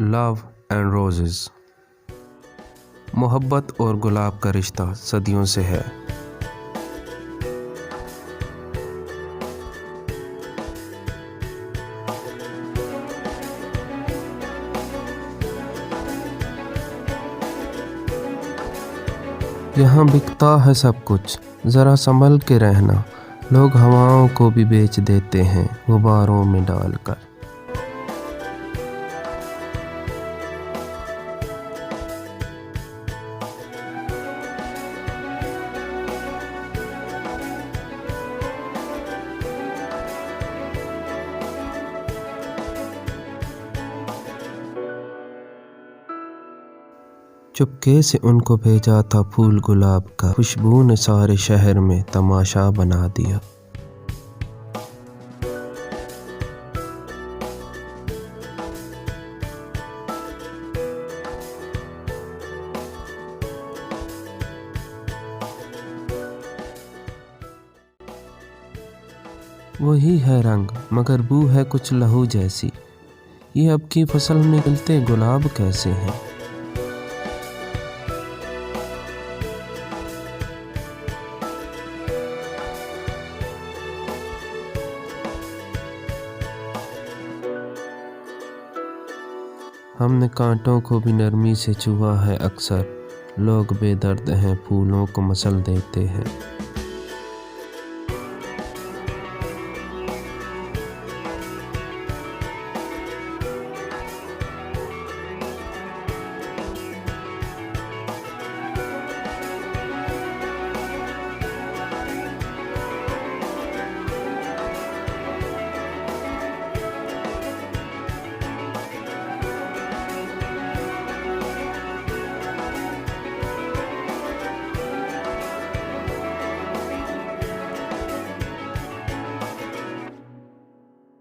Love and roses. मोहब्बत और गुलाब का रिश्ता सदियों से है। यहाँ बिकता है सब कुछ, ज़रा संभल के रहना। लोग हवाओं को भी बेच देते हैं गुब्बारों में डालकर। चुपके से उनको भेजा था फूल गुलाब का, खुशबू ने सारे शहर में तमाशा बना दिया। वही है रंग मगर बू है कुछ लहू जैसी। ये अब की फसल में निकलते गुलाब कैसे हैं। हमने कांटों को भी नरमी से छुआ है अक्सर। लोग बेदर्द हैं फूलों को मसल देते हैं।